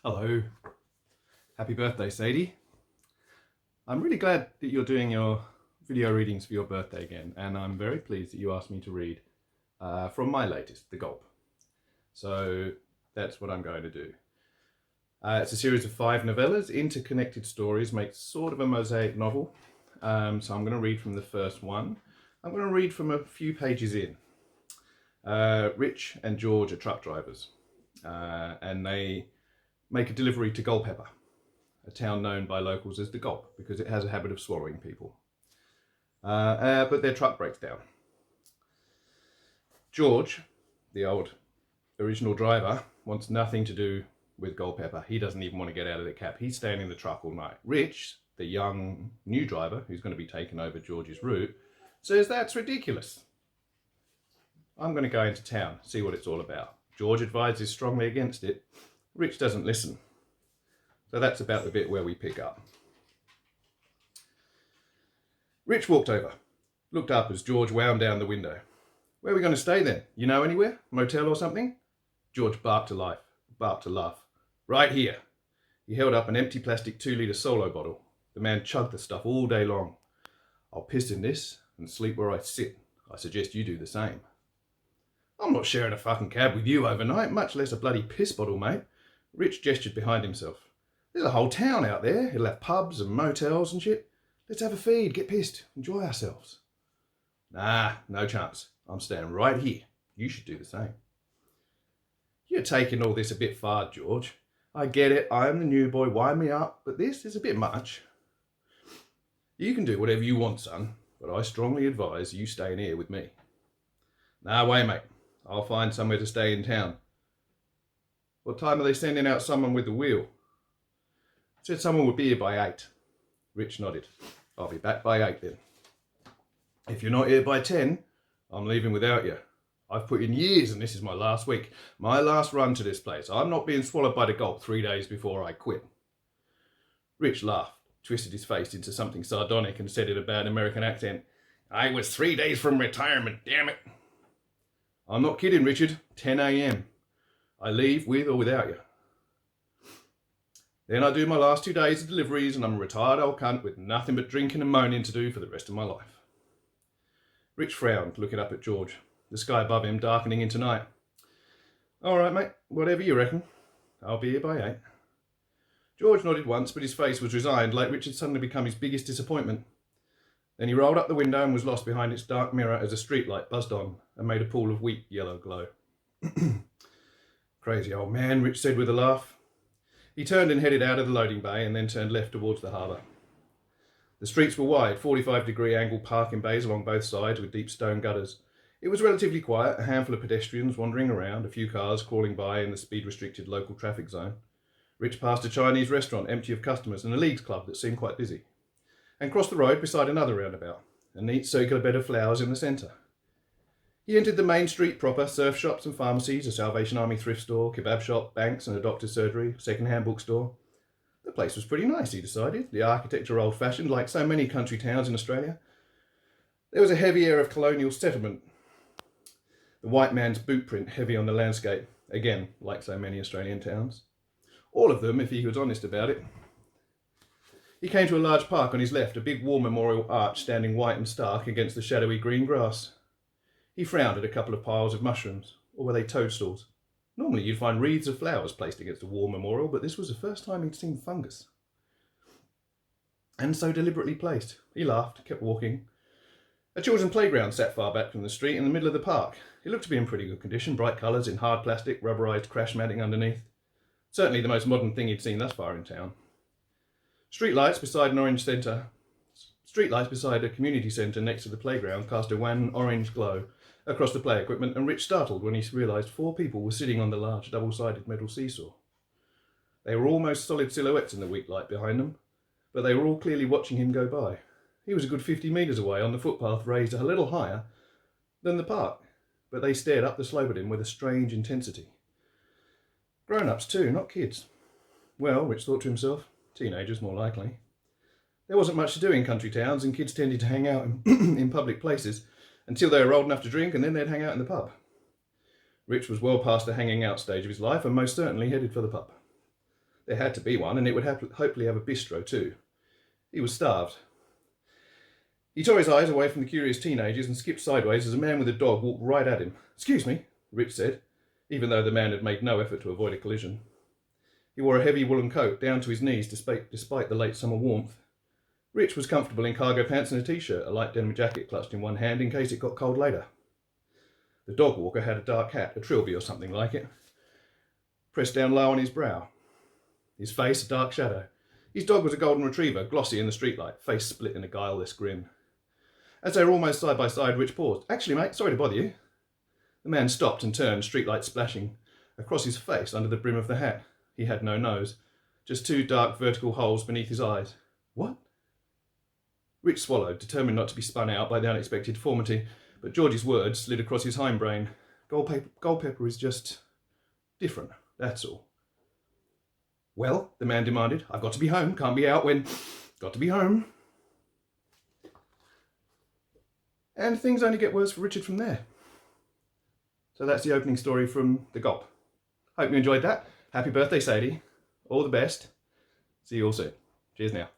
Hello. Happy birthday, Sadie. I'm really glad that you're doing your video readings for your birthday again, and I'm very pleased that you asked me to read from my latest, The GULP. So that's what I'm going to do. It's a series of 5 novellas, interconnected stories, makes sort of a mosaic novel. So I'm going to read from the first one. I'm going to read from a few pages in. Rich and George are truck drivers, and they make a delivery to Culpeper, a town known by locals as the GULP because it has a habit of swallowing people. But their truck breaks down. George, the old original driver, wants nothing to do with Culpeper. He doesn't even want to get out of the cab. He's staying in the truck all night. Rich, the young new driver who's going to be taking over George's route, says that's ridiculous. I'm going to go into town, see what it's all about. George advises strongly against it. Rich doesn't listen. So that's about the bit where we pick up. Rich walked over, looked up as George wound down the window. Where are we going to stay then? You know anywhere? Motel or something? George barked to laugh. Right here. He held up an empty plastic 2-litre Solo bottle. The man chugged the stuff all day long. I'll piss in this and sleep where I sit. I suggest you do the same. I'm not sharing a fucking cab with you overnight, much less a bloody piss bottle, mate. Rich gestured behind himself. There's a whole town out there. It'll have pubs and motels and shit. Let's have a feed, get pissed, enjoy ourselves. Nah, no chance. I'm staying right here. You should do the same. You're taking all this a bit far, George. I get it, I am the new boy, wind me up, but this is a bit much. You can do whatever you want, son, but I strongly advise you staying here with me. Nah, wait, mate. I'll find somewhere to stay in town. What time are they sending out someone with the wheel? Said someone would be here by 8. Rich nodded. I'll be back by 8 then. If you're not here by 10, I'm leaving without you. I've put in years and this is my last week. My last run to this place. I'm not being swallowed by the GULP 3 days before I quit. Rich laughed, twisted his face into something sardonic and said in a bad American accent, I was 3 days from retirement, damn it. I'm not kidding, Richard. 10 a.m. I leave with or without you. Then I do my last 2 days of deliveries and I'm a retired old cunt with nothing but drinking and moaning to do for the rest of my life. Rich frowned, looking up at George, the sky above him darkening into night. All right, mate, whatever you reckon. I'll be here by 8. George nodded once, but his face was resigned, like Rich had suddenly become his biggest disappointment. Then he rolled up the window and was lost behind its dark mirror as a streetlight buzzed on and made a pool of weak yellow glow. Crazy old man, Rich said with a laugh. He turned and headed out of the loading bay and then turned left towards the harbour. The streets were wide, 45-degree angled parking bays along both sides with deep stone gutters. It was relatively quiet, a handful of pedestrians wandering around, a few cars crawling by in the speed-restricted local traffic zone. Rich passed a Chinese restaurant empty of customers and a leagues club that seemed quite busy, and crossed the road beside another roundabout, a neat circular bed of flowers in the centre. He entered the main street proper, surf shops and pharmacies, a Salvation Army thrift store, kebab shop, banks and a doctor's surgery, second-hand bookstore. The place was pretty nice, he decided, the architecture old-fashioned, like so many country towns in Australia. There was a heavy air of colonial settlement, the white man's boot print heavy on the landscape, again, like so many Australian towns. All of them, if he was honest about it. He came to a large park on his left, a big war memorial arch standing white and stark against the shadowy green grass. He frowned at a couple of piles of mushrooms, or were they toadstools? Normally you'd find wreaths of flowers placed against a war memorial, but this was the first time he'd seen fungus. And so deliberately placed. He laughed, kept walking. A children's playground sat far back from the street in the middle of the park. It looked to be in pretty good condition, bright colours in hard plastic, rubberised crash matting underneath. Certainly the most modern thing he'd seen thus far in town. Streetlights beside a community centre next to the playground cast a wan orange glow across the play equipment, and Rich startled when he realised 4 people were sitting on the large double-sided metal seesaw. They were almost solid silhouettes in the weak light behind them, but they were all clearly watching him go by. He was a good 50 metres away on the footpath raised a little higher than the park, but they stared up the slope at him with a strange intensity. Grown-ups too, not kids. Well, Rich thought to himself, teenagers more likely. There wasn't much to do in country towns, and kids tended to hang out in public places until they were old enough to drink, and then they'd hang out in the pub. Rich was well past the hanging out stage of his life and most certainly headed for the pub. There had to be one, and it would hopefully have a bistro too. He was starved. He tore his eyes away from the curious teenagers and skipped sideways as a man with a dog walked right at him. "Excuse me," Rich said, even though the man had made no effort to avoid a collision. He wore a heavy woolen coat down to his knees despite the late summer warmth. Rich was comfortable in cargo pants and a t-shirt, a light denim jacket clutched in one hand in case it got cold later. The dog walker had a dark hat, a trilby or something like it, pressed down low on his brow. His face a dark shadow. His dog was a golden retriever, glossy in the streetlight, face split in a guileless grin. As they were almost side by side, Rich paused. "Actually, mate, sorry to bother you." The man stopped and turned, streetlight splashing across his face under the brim of the hat. He had no nose, just two dark vertical holes beneath his eyes. "What?" Rich swallowed, determined not to be spun out by the unexpected deformity, but George's words slid across his hindbrain. Goldpepper is just different, that's all." "Well," the man demanded, "I've got to be home, can't be out when... got to be home." And things only get worse for Richard from there. So that's the opening story from the GULP. Hope you enjoyed that. Happy birthday, Sadie. All the best. See you all soon. Cheers now.